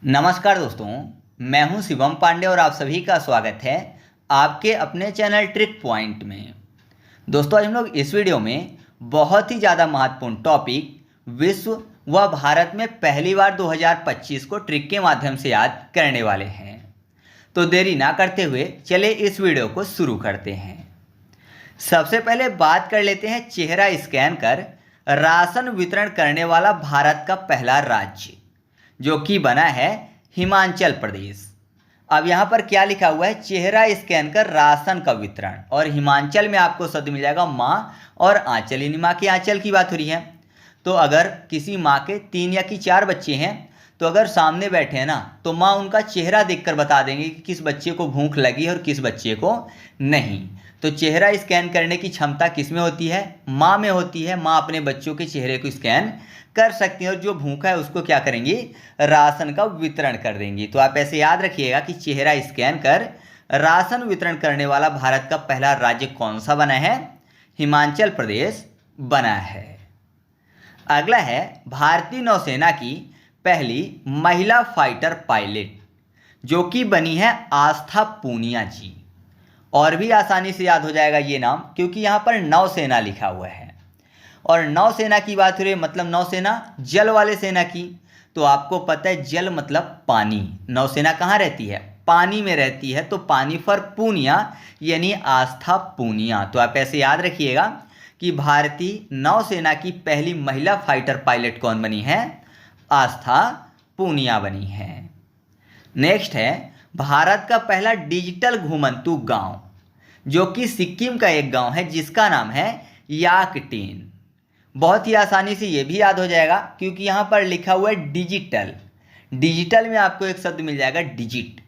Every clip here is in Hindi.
नमस्कार दोस्तों, मैं हूं शिवम पांडे और आप सभी का स्वागत है आपके अपने चैनल ट्रिक पॉइंट में। दोस्तों, आज हम लोग इस वीडियो में बहुत ही ज़्यादा महत्वपूर्ण टॉपिक विश्व व भारत में पहली बार 2025 को ट्रिक के माध्यम से याद करने वाले हैं। तो देरी ना करते हुए चलिए इस वीडियो को शुरू करते हैं। सबसे पहले बात कर लेते हैं चेहरा स्कैन कर राशन वितरण करने वाला भारत का पहला राज्य, जो कि बना है हिमाचल प्रदेश। अब यहाँ पर क्या लिखा हुआ है, चेहरा स्कैन कर राशन का वितरण, और हिमाचल में आपको शब्द मिल जाएगा माँ और आंचल, यानी माँ के आंचल की बात हो रही है। तो अगर किसी माँ के 3 या 4 बच्चे हैं तो अगर सामने बैठे हैं ना, तो माँ उनका चेहरा देखकर बता देंगे कि किस बच्चे को भूख लगी है और किस बच्चे को नहीं। तो चेहरा स्कैन करने की क्षमता किस में होती है? माँ में होती है। माँ अपने बच्चों के चेहरे को स्कैन कर सकती हैं और जो भूखा है उसको क्या करेंगी? राशन का वितरण कर देंगी। तो आप ऐसे याद रखिएगा कि चेहरा स्कैन कर राशन वितरण करने वाला भारत का पहला राज्य कौन सा बना है? हिमाचल प्रदेश बना है। अगला है भारतीय नौसेना की पहली महिला फाइटर पायलट, जो कि बनी है आस्था पूनिया जी। और भी आसानी से याद हो जाएगा ये नाम, क्योंकि यहाँ पर नौसेना लिखा हुआ है और नौसेना की बात हो रही है, मतलब नौसेना जल वाले सेना की। तो आपको पता है जल मतलब पानी, नौसेना कहाँ रहती है? पानी में रहती है। तो पानी फॉर पूनिया यानी आस्था पूनिया। तो आप ऐसे याद रखिएगा कि भारतीय नौसेना की पहली महिला फाइटर पायलट कौन बनी है? आस्था पूनिया बनी है। नेक्स्ट है भारत का पहला डिजिटल घुमंतू गांव, जो कि सिक्किम का एक गांव है जिसका नाम है याकटेन। बहुत ही आसानी से ये भी याद हो जाएगा, क्योंकि यहाँ पर लिखा हुआ है डिजिटल। डिजिटल में आपको एक शब्द मिल जाएगा डिजिट।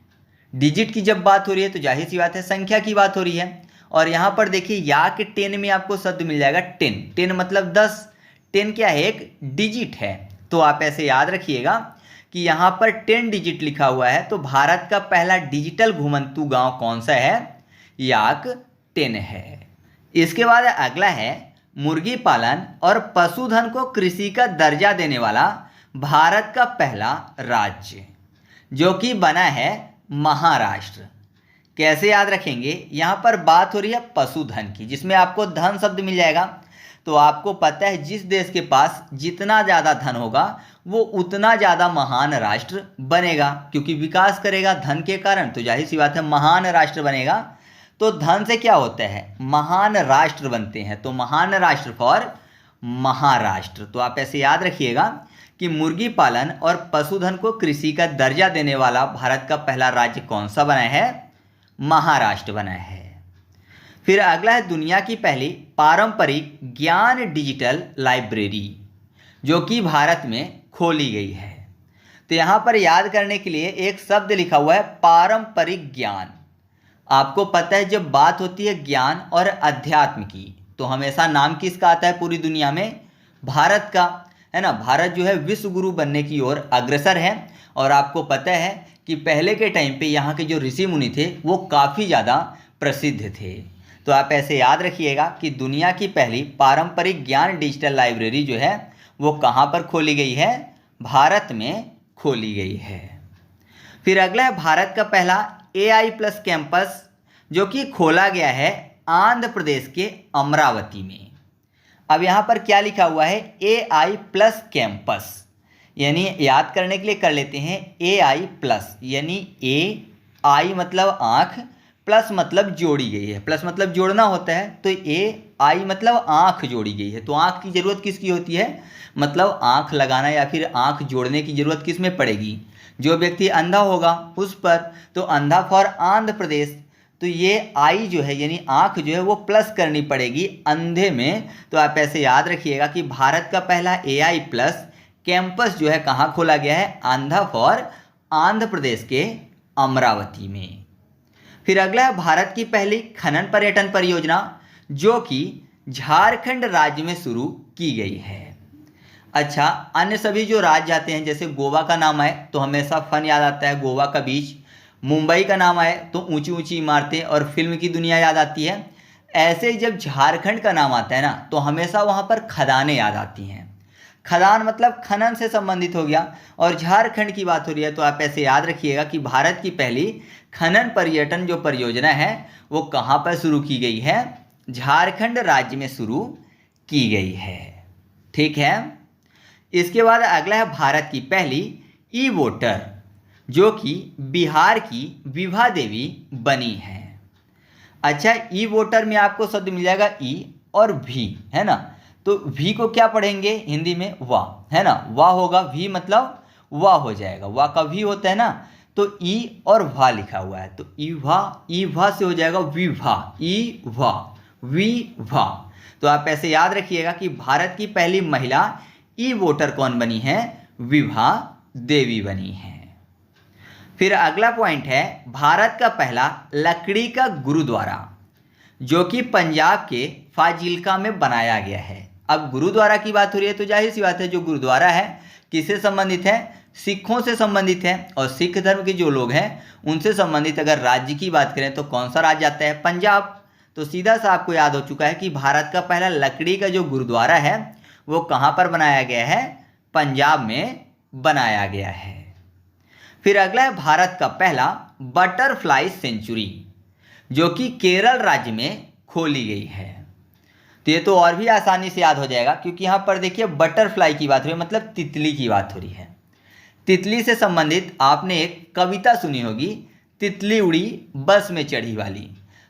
डिजिट की जब बात हो रही है तो जाहिर सी बात है संख्या की बात हो रही है। और यहाँ पर देखिए याकटेन में आपको शब्द मिल जाएगा 10। 10 मतलब 10। 10 क्या है? एक डिजिट है। तो आप ऐसे याद रखिएगा कि यहाँ पर 10 डिजिट लिखा हुआ है। तो भारत का पहला डिजिटल घुमंतू गांव कौन सा है? याकटेन है। इसके बाद अगला है मुर्गी पालन और पशुधन को कृषि का दर्जा देने वाला भारत का पहला राज्य, जो कि बना है महाराष्ट्र। कैसे याद रखेंगे? यहाँ पर बात हो रही है पशुधन की, जिसमें आपको धन शब्द मिल जाएगा। तो आपको पता है जिस देश के पास जितना ज़्यादा धन होगा वो उतना ज़्यादा महान राष्ट्र बनेगा, क्योंकि विकास करेगा धन के कारण। तो जाहिर सी बात है महान राष्ट्र बनेगा। तो धन से क्या होता है? महान राष्ट्र बनते हैं। तो महान राष्ट्र फॉर महाराष्ट्र। तो आप ऐसे याद रखिएगा कि मुर्गी पालन और पशुधन को कृषि का दर्जा देने वाला भारत का पहला राज्य कौन सा बना है? महाराष्ट्र बना है। फिर अगला है दुनिया की पहली पारंपरिक ज्ञान डिजिटल लाइब्रेरी, जो कि भारत में खोली गई है। तो यहाँ पर याद करने के लिए एक शब्द लिखा हुआ है पारंपरिक ज्ञान। आपको पता है जब बात होती है ज्ञान और अध्यात्म की, तो हमेशा नाम किसका आता है पूरी दुनिया में? भारत का, है ना। भारत जो है विश्व गुरु बनने की ओर अग्रसर है। और आपको पता है कि पहले के टाइम पे यहाँ के जो ऋषि मुनि थे वो काफ़ी ज़्यादा प्रसिद्ध थे। तो आप ऐसे याद रखिएगा कि दुनिया की पहली पारंपरिक ज्ञान डिजिटल लाइब्रेरी जो है वो कहाँ पर खोली गई है? भारत में खोली गई है। फिर अगला है भारत का पहला AI+ कैंपस, जो कि खोला गया है आंध्र प्रदेश के अमरावती में। अब यहाँ पर क्या लिखा हुआ है? AI+ कैंपस, यानी याद करने के लिए कर लेते हैं AI+, यानी AI मतलब आँख, प्लस मतलब जोड़ी गई है। प्लस मतलब जोड़ना होता है। तो AI मतलब आँख जोड़ी गई है। तो आँख की ज़रूरत किसकी होती है? मतलब आँख लगाना या फिर आँख जोड़ने की ज़रूरत किस में पड़ेगी? जो व्यक्ति अंधा होगा उस पर। तो अंधा फॉर आंध्र प्रदेश। तो ये आई जो है यानी आँख जो है वो प्लस करनी पड़ेगी अंधे में। तो आप ऐसे याद रखिएगा कि भारत का पहला AI+ कैंपस जो है कहाँ खोला गया है? अंधा फॉर आंध्र प्रदेश के अमरावती में। फिर अगला है भारत की पहली खनन पर्यटन परियोजना, जो कि झारखंड राज्य में शुरू की गई है। अच्छा, अन्य सभी जो राज्य आते हैं, जैसे गोवा का नाम आए तो हमेशा फन याद आता है, गोवा का बीच। मुंबई का नाम आए तो ऊंची ऊंची इमारतें और फिल्म की दुनिया याद आती है। ऐसे ही जब झारखंड का नाम आता है ना, तो हमेशा वहाँ पर खदानें याद आती हैं। खदान मतलब खनन से संबंधित हो गया। और झारखंड की बात हो रही है तो आप ऐसे याद रखिएगा कि भारत की पहली खनन पर्यटन जो परियोजना है वो कहाँ पर शुरू की गई है, झारखंड राज्य में शुरू की गई है। ठीक है। इसके बाद अगला है भारत की पहली ई वोटर, जो कि बिहार की विभा देवी बनी है। अच्छा, ई वोटर में आपको शब्द मिल जाएगा ई और भी, है ना। तो भी को क्या पढ़ेंगे हिंदी में, वाह, है ना। वाह होगा, भी मतलब वाह हो जाएगा, वाह का भी होता है ना। तो ई और भा लिखा हुआ है, तो ई भा से हो जाएगा विभा, ई भा विभा। तो आप ऐसे याद रखिएगा कि भारत की पहली महिला ई वोटर कौन बनी है, विभा देवी बनी है। फिर अगला पॉइंट है भारत का पहला लकड़ी का गुरुद्वारा, जो कि पंजाब के फाजिल्का में बनाया गया है। अब गुरुद्वारा की बात हो रही है तो जाहिर सी बात है जो गुरुद्वारा है किससे संबंधित है, सिखों से संबंधित है। और सिख धर्म के जो लोग हैं उनसे संबंधित अगर राज्य की बात करें तो कौन सा राज्य आता है, पंजाब। तो सीधा सा आपको याद हो चुका है कि भारत का पहला लकड़ी का जो गुरुद्वारा है वो कहाँ पर बनाया गया है, पंजाब में बनाया गया है। फिर अगला है भारत का पहला बटरफ्लाई सेंचुरी, जो कि केरल राज्य में खोली गई है। तो ये तो और भी आसानी से याद हो जाएगा, क्योंकि यहाँ पर देखिए बटरफ्लाई की बात हो रही है, मतलब तितली की बात हो रही है। तितली से संबंधित आपने एक कविता सुनी होगी, तितली उड़ी बस में चढ़ी वाली।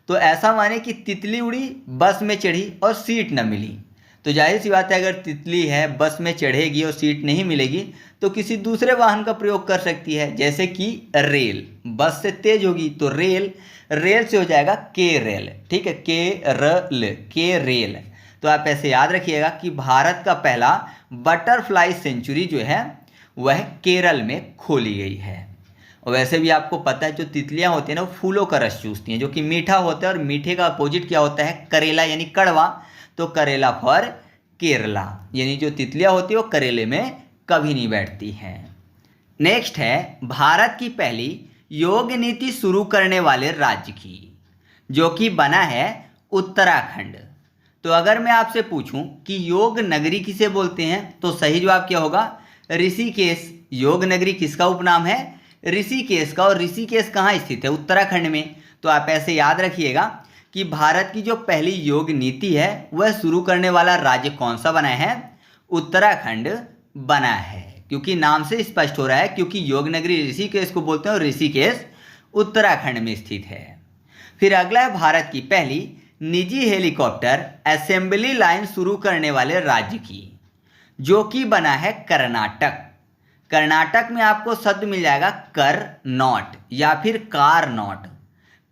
तो ऐसा माने कि तितली उड़ी बस में चढ़ी और सीट न मिली। तो जाहिर सी बात है अगर तितली है बस में चढ़ेगी और सीट नहीं मिलेगी तो किसी दूसरे वाहन का प्रयोग कर सकती है, जैसे कि रेल। बस से तेज होगी तो रेल, रेल से हो जाएगा के रेल। ठीक है, के रेल। तो आप ऐसे याद रखिएगा कि भारत का पहला बटरफ्लाई सेंचुरी जो है वह केरल में खोली गई है। और वैसे भी आपको पता है जो तितलियां होती हैं ना वो फूलों का रस चूसती हैं, जो कि मीठा होता है। और मीठे का अपोजिट क्या होता है, करेला यानी कड़वा। तो करेला फॉर केरला, यानी जो तितलियां होती है वो करेले में कभी नहीं बैठती हैं। नेक्स्ट है भारत की पहली योग नीति शुरू करने वाले राज्य की, जो कि बना है उत्तराखंड। तो अगर मैं आपसे पूछूं कि योग नगरी किसे बोलते हैं तो सही जवाब क्या होगा, ऋषिकेश। योग नगरी किसका उपनाम है, ऋषिकेश का। और ऋषिकेश कहाँ स्थित है, उत्तराखंड में। तो आप ऐसे याद रखिएगा कि भारत की जो पहली योग नीति है वह शुरू करने वाला राज्य कौन सा बना है, उत्तराखंड बना है। क्योंकि नाम से स्पष्ट हो रहा है, क्योंकि योग नगरी ऋषिकेश को बोलते हैं और ऋषिकेश उत्तराखंड में स्थित है। फिर अगला है भारत की पहली निजी हेलीकॉप्टर असेंबली लाइन शुरू करने वाले राज्य की, जो कि बना है कर्नाटक। कर्नाटक में आपको शब्द मिल जाएगा कर नॉट या फिर कार नॉट,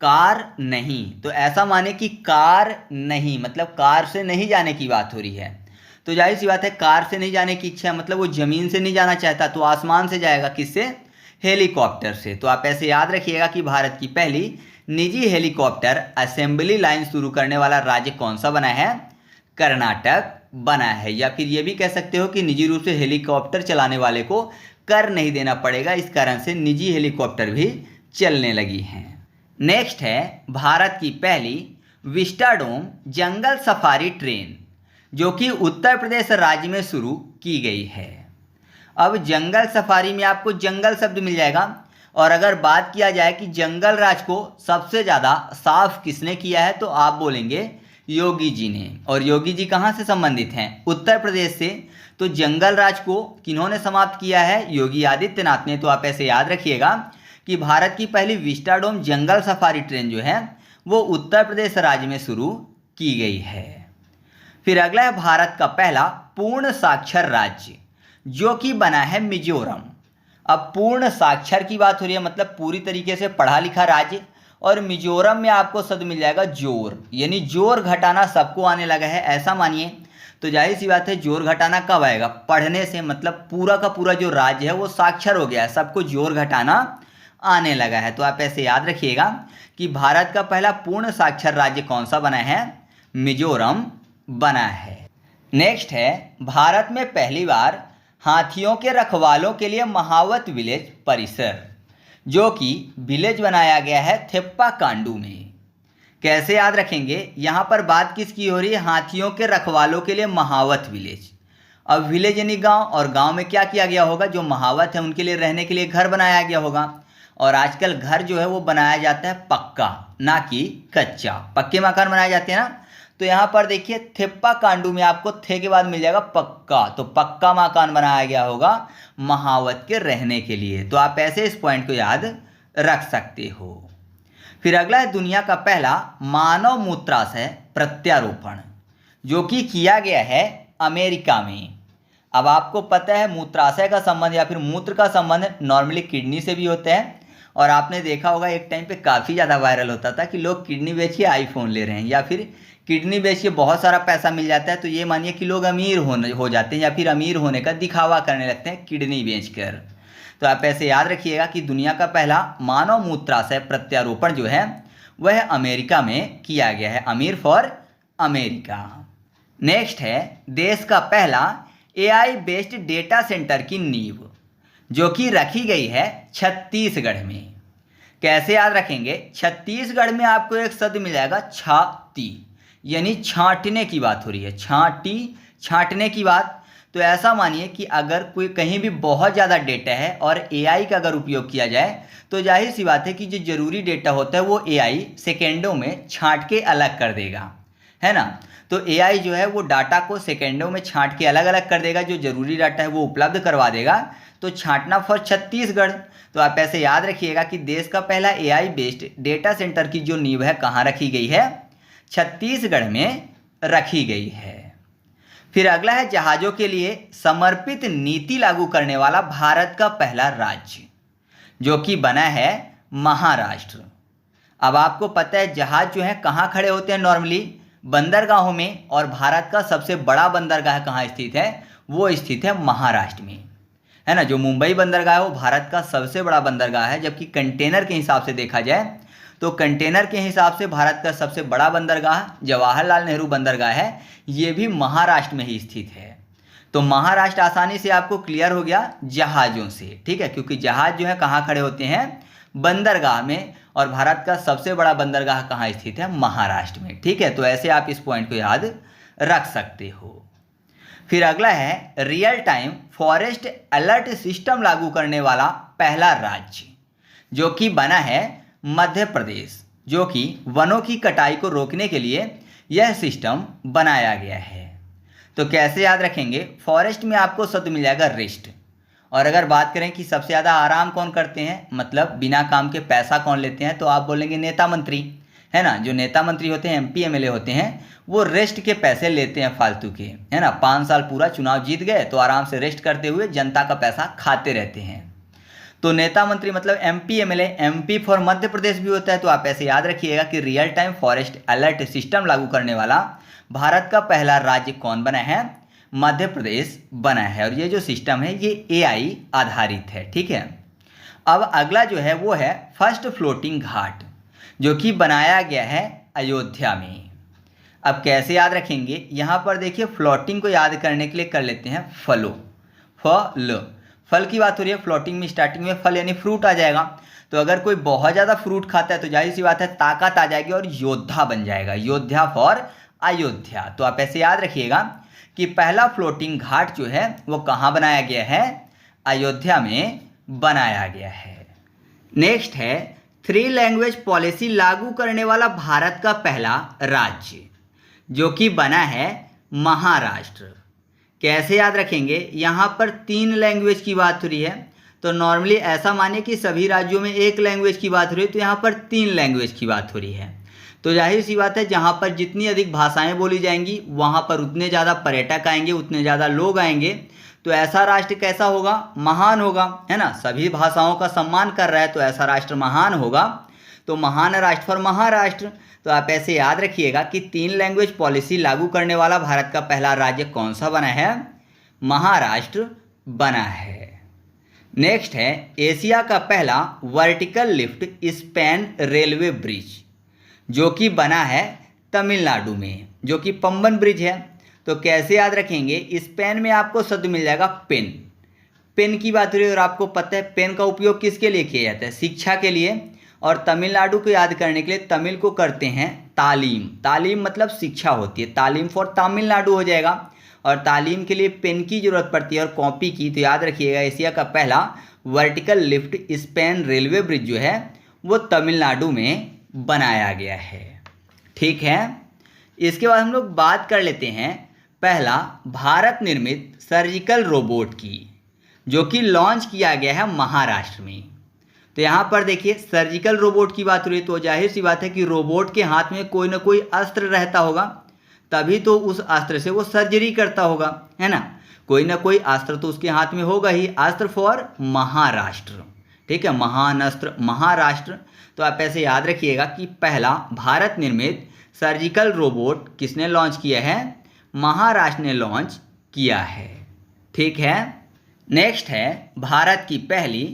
कार नहीं। तो ऐसा माने कि कार नहीं मतलब कार से नहीं जाने की बात हो रही है। तो जाहिर सी बात है कार से नहीं जाने की इच्छा है, मतलब वो ज़मीन से नहीं जाना चाहता तो आसमान से जाएगा, किससे, हेलीकॉप्टर से। तो आप ऐसे याद रखिएगा कि भारत की पहली निजी हेलीकॉप्टर असेंबली लाइन शुरू करने वाला राज्य कौन सा बना है, कर्नाटक बना है। या फिर ये भी कह सकते हो कि निजी रूप से हेलीकॉप्टर चलाने वाले को कर नहीं देना पड़ेगा, इस कारण से निजी हेलीकॉप्टर भी चलने लगी हैं। नेक्स्ट है भारत की पहली विस्टाडोम जंगल सफारी ट्रेन, जो कि उत्तर प्रदेश राज्य में शुरू की गई है। अब जंगल सफारी में आपको जंगल शब्द मिल जाएगा। और अगर बात किया जाए कि जंगल राज को सबसे ज़्यादा साफ किसने किया है तो आप बोलेंगे योगी जी ने। और योगी जी कहाँ से संबंधित हैं, उत्तर प्रदेश से। तो जंगल राज को किन्होंने समाप्त किया है, योगी आदित्यनाथ ने। तो आप ऐसे याद रखिएगा कि भारत की पहली विस्टाडोम जंगल सफारी ट्रेन जो है वो उत्तर प्रदेश राज्य में शुरू की गई है। फिर अगला है भारत का पहला पूर्ण साक्षर राज्य, जो कि बना है मिजोरम। अब पूर्ण साक्षर की बात हो रही है, मतलब पूरी तरीके से पढ़ा लिखा राज्य। और मिजोरम में आपको शब्द मिल जाएगा जोर, यानी जोर घटाना सबको आने लगा है, ऐसा मानिए। तो जाहिर सी बात है जोर घटाना कब आएगा, पढ़ने से। मतलब पूरा का पूरा जो राज्य है वो साक्षर हो गया है, सबको जोर घटाना आने लगा है। तो आप ऐसे याद रखिएगा कि भारत का पहला पूर्ण साक्षर राज्य कौन सा बना है, मिजोरम बना है। नेक्स्ट है भारत में पहली बार हाथियों के रखवालों के लिए महावत विलेज परिसर, जो कि विलेज बनाया गया है थेप्पा कांडू में। कैसे याद रखेंगे, यहाँ पर बात किसकी हो रही है, हाथियों के रखवालों के लिए महावत विलेज। अब विलेज यानी गांव, और गांव में क्या किया गया होगा, जो महावत है उनके लिए रहने के लिए घर बनाया गया होगा। और आजकल घर जो है वो बनाया जाता है पक्का, ना कि कच्चा। पक्के मकान बनाए जाते हैं ना। तो यहाँ पर देखिए थिप्पा कांडू में आपको थे के बाद मिल जाएगा पक्का, तो पक्का मकान बनाया गया होगा महावत के रहने के लिए। तो आप ऐसे इस पॉइंट को याद रख सकते हो। फिर अगला है दुनिया का पहला मानव मूत्राशय प्रत्यारोपण, जो कि किया गया है अमेरिका में। अब आपको पता है मूत्राशय का संबंध या फिर मूत्र का संबंध नॉर्मली किडनी से भी होता है। और आपने देखा होगा एक टाइम पे काफ़ी ज़्यादा वायरल होता था कि लोग किडनी बेच के आईफोन ले रहे हैं, या फिर किडनी बेच के बहुत सारा पैसा मिल जाता है। तो ये मानिए कि लोग अमीर हो जाते हैं, या फिर अमीर होने का दिखावा करने लगते हैं किडनी बेचकर। तो आप ऐसे याद रखिएगा कि दुनिया का पहला मानव मूत्राशय प्रत्यारोपण जो है वह अमेरिका में किया गया है। अमीर फॉर अमेरिका। नेक्स्ट है देश का पहला AI बेस्ड डेटा सेंटर की नींव, जो कि रखी गई है छत्तीसगढ़ में। कैसे याद रखेंगे, छत्तीसगढ़ में आपको एक शब्द मिल जाएगा छाती, यानी छांटने की बात हो रही है। छांटने की बात। तो ऐसा मानिए कि अगर कोई कहीं भी बहुत ज़्यादा डेटा है और AI का अगर उपयोग किया जाए तो जाहिर सी बात है कि जो ज़रूरी डेटा होता है वो AI सेकेंडों में छांट के अलग कर देगा, है ना। तो AI जो है वो डाटा को सेकेंडों में छांट के अलग अलग कर देगा, जो ज़रूरी डाटा है वो उपलब्ध करवा देगा। तो छांटना फॉर छत्तीसगढ़। तो आप ऐसे याद रखिएगा कि देश का पहला AI बेस्ड डेटा सेंटर की जो नींव है कहाँ रखी गई है, छत्तीसगढ़ में रखी गई है। फिर अगला है जहाज़ों के लिए समर्पित नीति लागू करने वाला भारत का पहला राज्य, जो कि बना है महाराष्ट्र। अब आपको पता है जहाज़ जो है कहाँ खड़े होते हैं, नॉर्मली बंदरगाहों में। और भारत का सबसे बड़ा बंदरगाह कहाँ स्थित है, वो स्थित है महाराष्ट्र में, है ना। जो मुंबई बंदरगाह है वो भारत का सबसे बड़ा बंदरगाह है, जबकि कंटेनर के हिसाब से देखा जाए तो कंटेनर के हिसाब से भारत का सबसे बड़ा बंदरगाह जवाहरलाल नेहरू बंदरगाह है, ये भी महाराष्ट्र में ही स्थित है। तो महाराष्ट्र आसानी से आपको क्लियर हो गया जहाज़ों से, ठीक है, क्योंकि जहाज़ जो है कहाँ खड़े होते हैं, बंदरगाह में। और भारत का सबसे बड़ा बंदरगाह कहाँ स्थित है, महाराष्ट्र में, ठीक है। तो ऐसे आप इस पॉइंट को याद रख सकते हो। फिर अगला है real time forest alert system लागू करने वाला पहला राज्य, जो कि बना है मध्य प्रदेश, जो कि वनों की कटाई को रोकने के लिए यह सिस्टम बनाया गया है। तो कैसे याद रखेंगे, फॉरेस्ट में आपको शब्द मिल जाएगा रेस्ट। और अगर बात करें कि सबसे ज़्यादा आराम कौन करते हैं, मतलब बिना काम के पैसा कौन लेते हैं, तो आप बोलेंगे नेता मंत्री, है ना। जो नेता मंत्री होते हैं, MP MLA होते हैं, वो रेस्ट के पैसे लेते हैं फालतू के, है ना। 5 साल पूरा चुनाव जीत गए तो आराम से रेस्ट करते हुए जनता का पैसा खाते रहते हैं। तो नेता मंत्री मतलब MP MLA, MP for Madhya Pradesh भी होता है। तो आप ऐसे याद रखिएगा कि real time forest alert system लागू करने वाला भारत का पहला राज्य कौन बना है, मध्य प्रदेश बना है। और ये जो सिस्टम है ये AI आधारित है, ठीक है। अब अगला जो है वो है फर्स्ट फ्लोटिंग घाट, जो कि बनाया गया है अयोध्या में। अब कैसे याद रखेंगे, यहाँ पर देखिए फ्लोटिंग को याद करने के लिए कर लेते हैं फल की बात हो रही है। फ्लोटिंग में स्टार्टिंग में फल यानी फ्रूट आ जाएगा। तो अगर कोई बहुत ज़्यादा फ्रूट खाता है तो जाहिर सी बात है ताकत आ जाएगी और योद्धा बन जाएगा, योद्धा फॉर अयोध्या। तो आप ऐसे याद रखिएगा कि पहला फ्लोटिंग घाट जो है वो कहाँ बनाया गया है, अयोध्या में बनाया गया है। नेक्स्ट है 3 लैंग्वेज पॉलिसी लागू करने वाला भारत का पहला राज्य, जो कि बना है महाराष्ट्र। कैसे याद रखेंगे, यहाँ पर 3 लैंग्वेज की बात हो रही है। तो नॉर्मली ऐसा माने कि सभी राज्यों में 1 लैंग्वेज की बात हो रही है, तो यहाँ पर 3 लैंग्वेज की बात हो रही है। तो जाहिर सी बात है जहाँ पर जितनी अधिक भाषाएं बोली जाएंगी वहाँ पर उतने ज़्यादा पर्यटक आएंगे, उतने ज़्यादा लोग आएंगे। तो ऐसा राष्ट्र कैसा होगा, महान होगा, है ना। सभी भाषाओं का सम्मान कर रहा है तो ऐसा राष्ट्र महान होगा। तो महान राष्ट्र फॉर महाराष्ट्र। तो आप ऐसे याद रखिएगा कि 3 लैंग्वेज पॉलिसी लागू करने वाला भारत का पहला राज्य कौन सा बना है, महाराष्ट्र बना है। नेक्स्ट है एशिया का पहला vertical lift span railway bridge, जो कि बना है तमिलनाडु में, जो कि पंबन ब्रिज है। तो कैसे याद रखेंगे, स्पेन में आपको शब्द मिल जाएगा पेन की बात हो रही है। और आपको पता है पेन का उपयोग किसके लिए किया जाता है, शिक्षा के लिए। और तमिलनाडु को याद करने के लिए तमिल को करते हैं तालीम मतलब शिक्षा होती है, तालीम फॉर तमिलनाडु हो जाएगा। और तालीम के लिए पेन की ज़रूरत पड़ती है और कॉपी की, तो याद रखिएगा एशिया का पहला vertical lift span railway bridge जो है वो तमिलनाडु में बनाया गया है। ठीक है, इसके बाद हम लोग बात कर लेते हैं पहला भारत निर्मित सर्जिकल रोबोट की, जो कि लॉन्च किया गया है महाराष्ट्र में। तो यहाँ पर देखिए सर्जिकल रोबोट की बात हो रही है, तो जाहिर सी बात है कि रोबोट के हाथ में कोई ना कोई अस्त्र रहता होगा, तभी तो उस अस्त्र से वो सर्जरी करता होगा, है ना। कोई ना कोई अस्त्र तो उसके हाथ में होगा ही। अस्त्र फॉर महाराष्ट्र, ठीक है, महान अस्त्र महाराष्ट्र। तो आप ऐसे याद रखिएगा कि पहला भारत निर्मित सर्जिकल रोबोट किसने लॉन्च किया है? महाराष्ट्र ने लॉन्च किया है। ठीक है, नेक्स्ट है भारत की पहली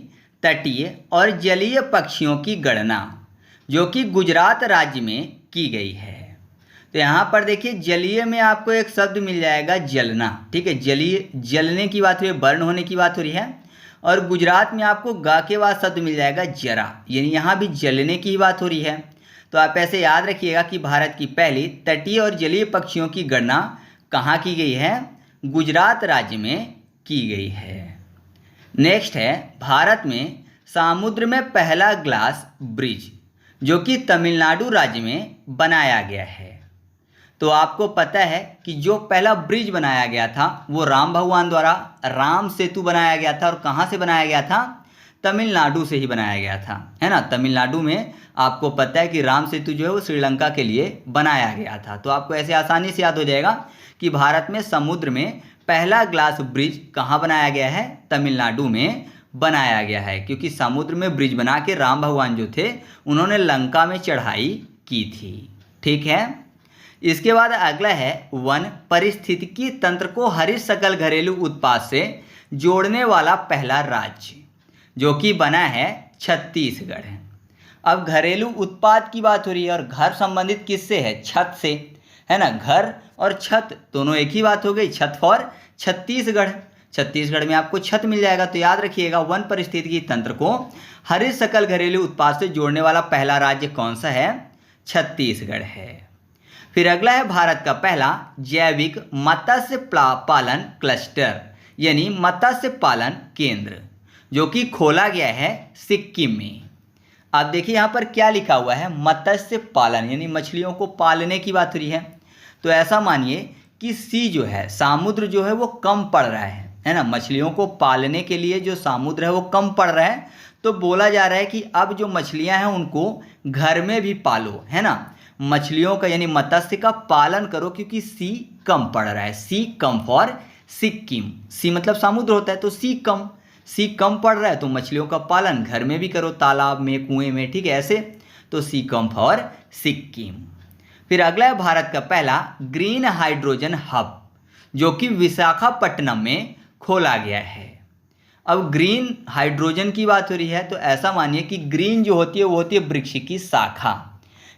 तटीय और जलीय पक्षियों की गणना, जो कि गुजरात राज्य में की गई है। तो यहाँ पर देखिए जलीय में आपको एक शब्द मिल जाएगा जलना, ठीक है, जलीय जलने की बात हो रही है, बर्न होने की बात हो रही है। और गुजरात में आपको गा के बाद शब्द मिल जाएगा जरा, यानी यहाँ भी जलने की बात हो रही है। तो आप ऐसे याद रखिएगा कि भारत की पहली तटीय और जलीय पक्षियों की गणना कहाँ की गई है? गुजरात राज्य में की गई है। नेक्स्ट है भारत में समुद्र में पहला ग्लास ब्रिज, जो कि तमिलनाडु राज्य में बनाया गया है। तो आपको पता है कि जो पहला ब्रिज बनाया गया था वो राम भगवान द्वारा राम सेतु बनाया गया था। और कहाँ से बनाया गया था? तमिलनाडु से ही बनाया गया था, है ना। तमिलनाडु में आपको पता है कि राम सेतु जो है वो श्रीलंका के लिए बनाया गया था। तो आपको ऐसे आसानी से याद हो जाएगा कि भारत में समुद्र में पहला ग्लास ब्रिज कहाँ बनाया गया है? तमिलनाडु में बनाया गया है, क्योंकि समुद्र में ब्रिज बना के राम भगवान जो थे उन्होंने लंका में चढ़ाई की थी। ठीक है, इसके बाद अगला है वन पारिस्थितिकी तंत्र को हरित सकल घरेलू उत्पाद से जोड़ने वाला पहला राज्य, जो कि बना है छत्तीसगढ़। अब घरेलू उत्पाद की बात हो रही है और घर संबंधित किससे है? छत से, है ना। घर और छत दोनों एक ही बात हो गई, छत फॉर छत्तीसगढ़। छत्तीसगढ़ में आपको छत मिल जाएगा। तो याद रखिएगा वन पारिस्थितिकी तंत्र को हरित सकल घरेलू उत्पाद से जोड़ने वाला पहला राज्य कौन सा है? छत्तीसगढ़ है। फिर अगला है भारत का पहला जैविक मत्स्य पालन क्लस्टर, यानी मत्स्य पालन केंद्र, जो कि खोला गया है सिक्किम में। अब देखिए यहाँ पर क्या लिखा हुआ है? मत्स्य पालन, यानी मछलियों को पालने की बात हो रही है। तो ऐसा मानिए कि सी जो है समुद्र जो है वो कम पड़ रहा है ना। मछलियों को पालने के लिए जो समुद्र है वो कम पड़ रहा है, तो बोला जा रहा है कि अब जो मछलियाँ हैं उनको घर में भी पालो, है ना। मछलियों का यानी मत्स्य का पालन करो, क्योंकि सी कम पड़ रहा है। सी कम फॉर सिक्किम, सी मतलब समुद्र होता है, तो सी कम पड़ रहा है तो मछलियों का पालन घर में भी करो, तालाब में, कुएं में, ठीक है, ऐसे। तो सी कम फॉर सिक्किम। फिर अगला है भारत का पहला ग्रीन हाइड्रोजन हब, जो कि विशाखापट्टनम में खोला गया है। अब ग्रीन हाइड्रोजन की बात हो रही है, तो ऐसा मानिए कि ग्रीन जो होती है वो होती है वृक्ष की शाखा।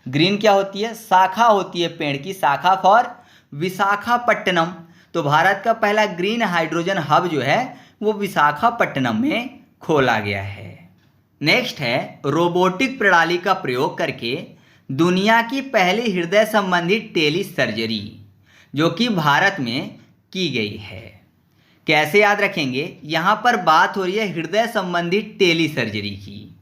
ग्रीन क्या होती है? शाखा होती है, पेड़ की शाखा फॉर विशाखापट्टनम। तो भारत का पहला ग्रीन हाइड्रोजन हब जो है वो विशाखापट्टनम में खोला गया है। नेक्स्ट है रोबोटिक प्रणाली का प्रयोग करके दुनिया की पहली हृदय संबंधी टेली सर्जरी, जो कि भारत में की गई है। कैसे याद रखेंगे? यहाँ पर बात हो रही है हृदय संबंधी टेली सर्जरी की।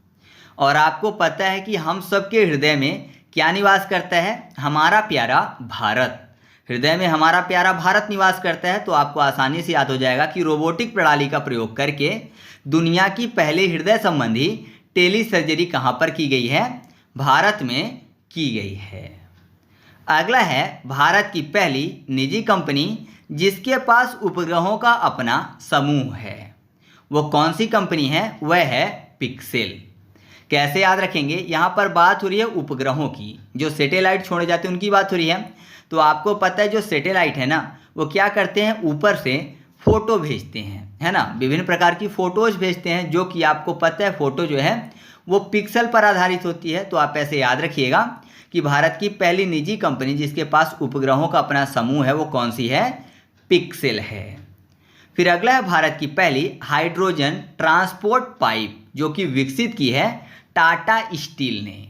और आपको पता है कि हम सबके हृदय में क्या निवास करता है? हमारा प्यारा भारत। हृदय में हमारा प्यारा भारत निवास करता है। तो आपको आसानी से याद हो जाएगा कि रोबोटिक प्रणाली का प्रयोग करके दुनिया की पहली हृदय संबंधी टेली सर्जरी कहाँ पर की गई है? भारत में की गई है। अगला है भारत की पहली निजी कंपनी जिसके पास उपग्रहों का अपना समूह है। वो कौन सी कंपनी है? वह है पिक्सेल। कैसे याद रखेंगे? यहाँ पर बात हो रही है उपग्रहों की, जो सैटेलाइट छोड़े जाते हैं उनकी बात हो रही है। तो आपको पता है जो सैटेलाइट है ना वो क्या करते हैं? ऊपर से फोटो भेजते हैं, है ना। विभिन्न प्रकार की फ़ोटोज़ भेजते हैं, जो कि आपको पता है फ़ोटो जो है वो पिक्सल पर आधारित होती है। तो आप ऐसे याद रखिएगा कि भारत की पहली निजी कंपनी जिसके पास उपग्रहों का अपना समूह है वो कौन सी है? पिक्सेल है। फिर अगला है भारत की पहली हाइड्रोजन ट्रांसपोर्ट पाइप, जो कि विकसित की है टाटा स्टील ने।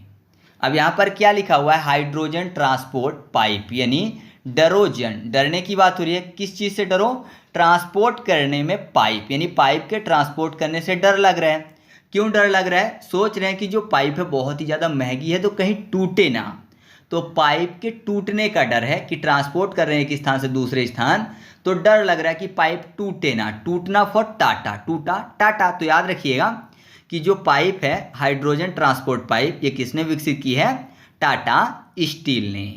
अब यहाँ पर क्या लिखा हुआ है? हाइड्रोजन ट्रांसपोर्ट पाइप, यानी डरोजन, डरने की बात हो रही है। किस चीज़ से डरो? ट्रांसपोर्ट करने में पाइप, यानी पाइप के ट्रांसपोर्ट करने से डर लग रहा है। क्यों डर लग रहा है? सोच रहे हैं कि जो पाइप है बहुत ही ज़्यादा महंगी है तो कहीं टूटे ना। तो पाइप के टूटने का डर है कि ट्रांसपोर्ट कर रहे हैं एक स्थान से दूसरे स्थान, तो डर लग रहा है कि पाइप टूटे ना। टूटना फॉर टाटा, टूटा टाटा। तो याद रखिएगा कि जो पाइप है हाइड्रोजन ट्रांसपोर्ट पाइप, ये किसने विकसित की है? टाटा स्टील ने।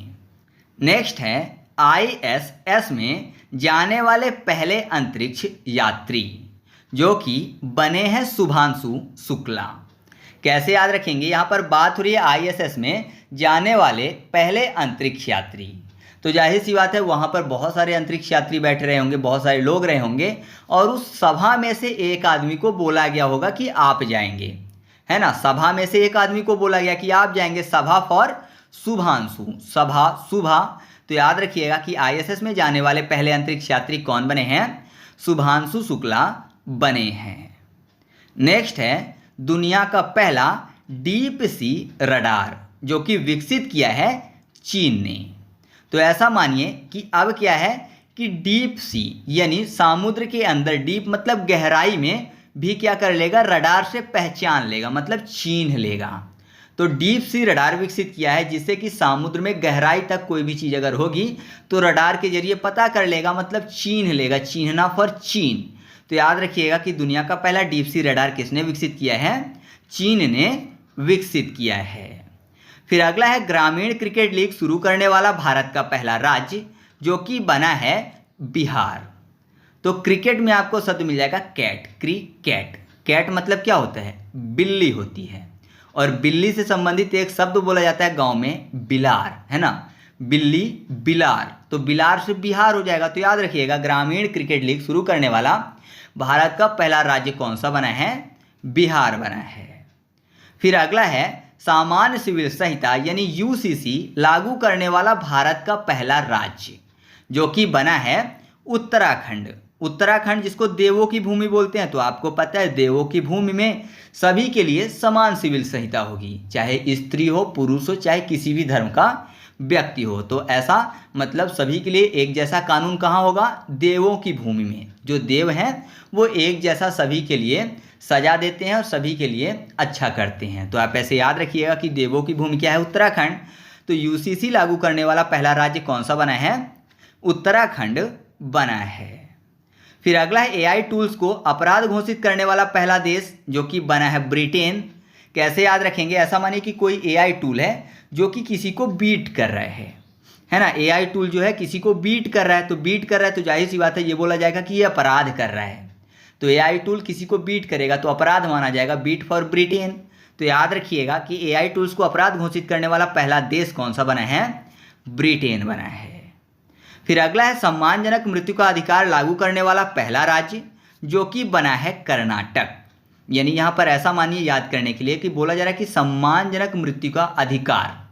नेक्स्ट है ISS में जाने वाले पहले अंतरिक्ष यात्री, जो कि बने हैं शुभांशु शुक्ला। कैसे याद रखेंगे? यहाँ पर बात हो रही है ISS में जाने वाले पहले अंतरिक्ष यात्री, तो जाहिर सी बात है वहाँ पर बहुत सारे अंतरिक्ष यात्री बैठे रहे होंगे, बहुत सारे लोग रहे होंगे, और उस सभा में से एक आदमी को बोला गया होगा कि आप जाएंगे, है ना। सभा में से एक आदमी को बोला गया कि आप जाएंगे। सभा फॉर शुभांशु, सभा शुभा। तो याद रखिएगा कि ISS में जाने वाले पहले अंतरिक्ष यात्री कौन बने हैं? शुभांशु शुक्ला बने हैं। नेक्स्ट है दुनिया का पहला डीप सी रडार, जो कि विकसित किया है चीन ने। तो ऐसा मानिए कि अब क्या है कि डीप सी यानी समुद्र के अंदर, डीप मतलब गहराई में भी क्या कर लेगा? रडार से पहचान लेगा, मतलब चिन्ह लेगा। तो डीप सी रडार विकसित किया है जिससे कि समुद्र में गहराई तक कोई भी चीज़ अगर होगी तो रडार के जरिए पता कर लेगा, मतलब चिन्ह लेगा। चिन्हना फॉर चीन। तो याद रखिएगा कि दुनिया का पहला डीप सी रडार किसने विकसित किया है? चीन ने विकसित किया है। फिर अगला है ग्रामीण क्रिकेट लीग शुरू करने वाला भारत का पहला राज्य, जो कि बना है बिहार। तो क्रिकेट में आपको शब्द मिल जाएगा कैट, क्रिकेट। कैट मतलब क्या होता है? बिल्ली होती है, और बिल्ली से संबंधित एक शब्द बोला जाता है गांव में बिलार, है ना। बिल्ली बिलार, तो बिलार से बिहार हो जाएगा। तो याद रखिएगा ग्रामीण क्रिकेट लीग शुरू करने वाला भारत का पहला राज्य कौन सा बना है? बिहार बना है। फिर अगला है सामान्य सिविल संहिता यानी UCC लागू करने वाला भारत का पहला राज्य, जो कि बना है उत्तराखंड। उत्तराखंड जिसको देवों की भूमि बोलते हैं, तो आपको पता है देवों की भूमि में सभी के लिए समान सिविल संहिता होगी, चाहे स्त्री हो, पुरुष हो, चाहे किसी भी धर्म का व्यक्ति हो। तो ऐसा मतलब सभी के लिए एक जैसा कानून कहाँ होगा? देवों की भूमि में। जो देव हैं वो एक जैसा सभी के लिए सजा देते हैं और सभी के लिए अच्छा करते हैं। तो आप ऐसे याद रखिएगा कि देवों की भूमि क्या है? उत्तराखंड। तो UCC लागू करने वाला पहला राज्य कौन सा बना है? उत्तराखंड बना है। फिर अगला है AI टूल्स को अपराध घोषित करने वाला पहला देश, जो कि बना है ब्रिटेन। कैसे याद रखेंगे? ऐसा मानिए कि कोई AI टूल है जो कि किसी को बीट कर रहा है ना। AI टूल जो है किसी को बीट कर रहा है, तो बीट कर रहा है तो जाहिर सी बात है ये बोला जाएगा कि ये अपराध कर रहा है। तो AI टूल किसी को बीट करेगा तो अपराध माना जाएगा, बीट फॉर ब्रिटेन। तो याद रखिएगा कि AI टूल्स को अपराध घोषित करने वाला पहला देश कौन सा बना है? ब्रिटेन बना है। फिर अगला है सम्मानजनक मृत्यु का अधिकार लागू करने वाला पहला राज्य, जो कि बना है कर्नाटक। यानी यहाँ पर ऐसा मानिए याद करने के लिए कि बोला जा रहा है कि सम्मानजनक मृत्यु का अधिकार,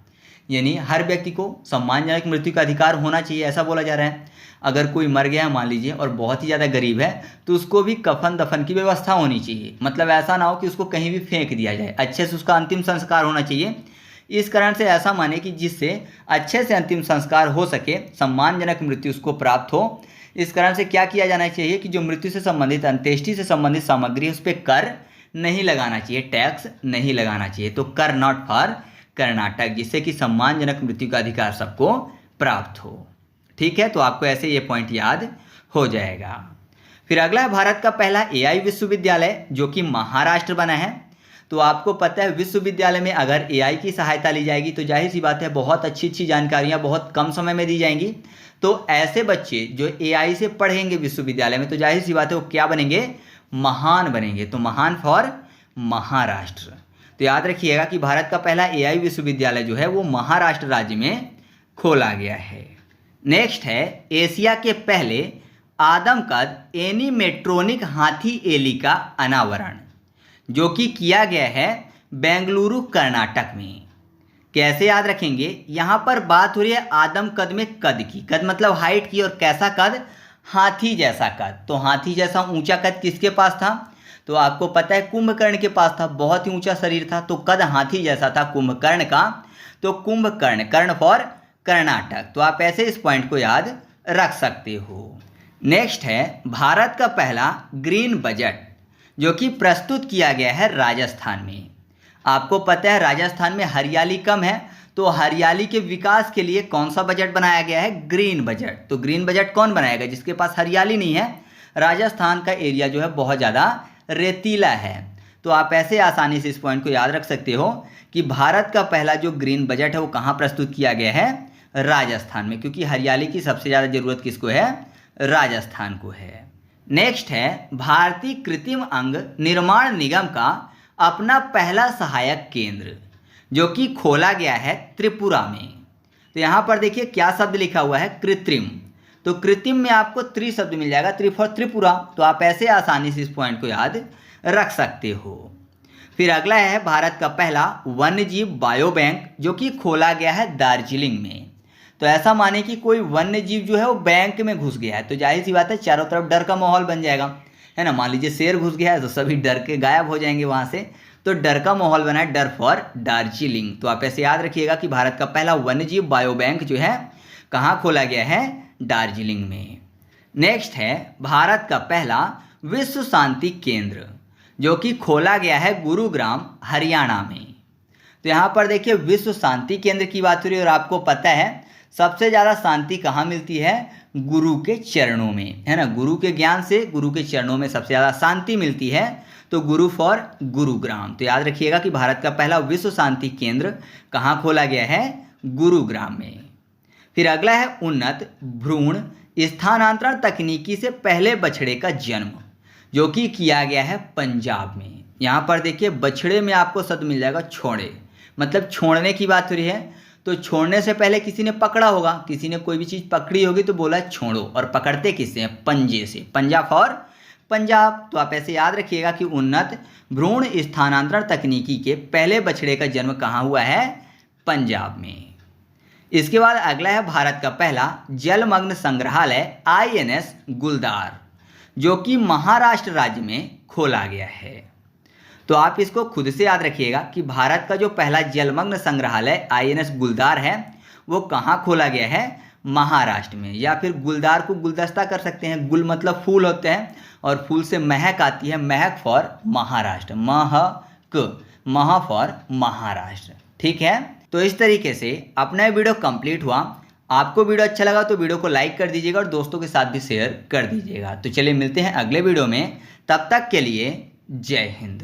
यानी हर व्यक्ति को सम्मानजनक मृत्यु का अधिकार होना चाहिए, ऐसा बोला जा रहा है। अगर कोई मर गया मान लीजिए और बहुत ही ज़्यादा गरीब है, तो उसको भी कफन दफन की व्यवस्था होनी चाहिए। मतलब ऐसा ना हो कि उसको कहीं भी फेंक दिया जाए, अच्छे से उसका अंतिम संस्कार होना चाहिए। इस कारण से ऐसा माने कि जिससे अच्छे से अंतिम संस्कार हो सके, सम्मानजनक मृत्यु उसको प्राप्त हो। इस कारण से क्या किया जाना चाहिए कि जो मृत्यु से संबंधित, अंत्येष्टि से संबंधित सामग्री है उस पर कर नहीं लगाना चाहिए, टैक्स नहीं लगाना चाहिए। तो कर नॉट फॉर कर्नाटक, जिससे कि सम्मानजनक मृत्यु का अधिकार सबको प्राप्त हो। ठीक है, तो आपको ऐसे ये पॉइंट याद हो जाएगा। फिर अगला है भारत का पहला AI विश्वविद्यालय, जो कि महाराष्ट्र बना है। तो आपको पता है विश्वविद्यालय में अगर AI की सहायता ली जाएगी तो जाहिर सी बात है बहुत अच्छी अच्छी जानकारियाँ बहुत कम समय में दी जाएंगी। तो ऐसे बच्चे जो AI से पढ़ेंगे विश्वविद्यालय में, तो जाहिर सी बात है वो क्या बनेंगे? महान बनेंगे। तो महान फॉर महाराष्ट्र। तो याद रखिएगा कि भारत का पहला AI विश्वविद्यालय जो है वो महाराष्ट्र राज्य में खोला गया है। नेक्स्ट है एशिया के पहले आदमकद एनिमेट्रोनिक हाथी एली का अनावरण, जो कि किया गया है बेंगलुरु कर्नाटक में। कैसे याद रखेंगे? यहाँ पर बात हो रही है आदमकद में कद की, कद मतलब हाइट की, और कैसा कद? हाथी जैसा कद। तो हाथी जैसा ऊंचा कद किसके पास था? तो आपको पता है कुंभकर्ण के पास था, बहुत ही ऊंचा शरीर था। तो कद हाथी जैसा था कुंभकर्ण का। तो कुंभकर्ण, कर्ण फॉर कर्नाटक। तो आप ऐसे इस पॉइंट को याद रख सकते हो। नेक्स्ट है भारत का पहला ग्रीन बजट, जो कि प्रस्तुत किया गया है राजस्थान में। आपको पता है राजस्थान में हरियाली कम है, तो हरियाली के विकास के लिए कौन सा बजट बनाया गया है? Green budget. तो ग्रीन बजट कौन बनाएगा? जिसके पास हरियाली नहीं है। राजस्थान का एरिया जो है बहुत ज़्यादा रेतीला है। तो आप ऐसे आसानी से इस पॉइंट को याद रख सकते हो कि भारत का पहला जो ग्रीन बजट है वो कहाँ प्रस्तुत किया गया है? राजस्थान में, क्योंकि हरियाली की सबसे ज़्यादा ज़रूरत किसको है? राजस्थान को है। नेक्स्ट है भारतीय कृत्रिम अंग निर्माण निगम का अपना पहला सहायक केंद्र, जो कि खोला गया है त्रिपुरा में। तो यहाँ पर देखिए क्या शब्द लिखा हुआ है? कृत्रिम। तो कृत्रिम में आपको त्रि शब्द मिल जाएगा, त्रि फॉर त्रिपुरा। तो आप ऐसे आसानी से इस पॉइंट को याद रख सकते हो। फिर अगला है भारत का पहला वन्यजीव बायो बैंक, जो कि खोला गया है दार्जिलिंग में। तो ऐसा माने कि कोई वन्य जीव जो है वो बैंक में घुस गया है, तो जाहिर सी बात है चारों तरफ डर का माहौल बन जाएगा, है ना। मान लीजिए शेर घुस गया है तो सभी डर के गायब हो जाएंगे वहाँ से। तो डर का माहौल बना है, डर फॉर दार्जिलिंग। तो आप ऐसे याद रखिएगा कि भारत का पहला वन्यजीव बायो बैंक जो है कहाँ खोला गया है? दार्जिलिंग में। नेक्स्ट है भारत का पहला विश्व शांति केंद्र, जो कि खोला गया है गुरुग्राम हरियाणा में। तो यहाँ पर देखिए विश्व शांति केंद्र की बात हो रही है, और आपको पता है सबसे ज़्यादा शांति कहाँ मिलती है? गुरु के चरणों में, है ना। गुरु के ज्ञान से, गुरु के चरणों में सबसे ज़्यादा शांति मिलती है। तो गुरु फॉर गुरुग्राम। तो याद रखिएगा कि भारत का पहला विश्व शांति केंद्र कहाँ खोला गया है? गुरुग्राम में। फिर अगला है उन्नत भ्रूण स्थानांतरण तकनीकी से पहले बछड़े का जन्म, जो कि किया गया है पंजाब में। यहाँ पर देखिए बछड़े में आपको शब्द मिल जाएगा छोड़े, मतलब छोड़ने की बात हो रही है। तो छोड़ने से पहले किसी ने पकड़ा होगा, किसी ने कोई भी चीज़ पकड़ी होगी तो बोला छोड़ो, और पकड़ते किससे हैं? पंजे से। पंजा फॉर पंजाब। तो आप ऐसे याद रखिएगा कि उन्नत भ्रूण स्थानांतरण तकनीकी के पहले बछड़े का जन्म कहाँ हुआ है? पंजाब में। इसके बाद अगला है भारत का पहला जलमग्न संग्रहालय INS गुलदार, जो कि महाराष्ट्र राज्य में खोला गया है। तो आप इसको खुद से याद रखिएगा कि भारत का जो पहला जलमग्न संग्रहालय INS गुलदार है वो कहाँ खोला गया है? महाराष्ट्र में। या फिर गुलदार को गुलदस्ता कर सकते हैं। गुल मतलब फूल होते हैं, और फूल से महक आती है, महक फॉर महाराष्ट्र। मह फॉर महाराष्ट्र। ठीक है। तो इस तरीके से अपना वीडियो कंप्लीट हुआ। आपको वीडियो अच्छा लगा तो वीडियो को लाइक कर दीजिएगा और दोस्तों के साथ भी शेयर कर दीजिएगा। तो चलिए मिलते हैं अगले वीडियो में, तब तक के लिए जय हिंद।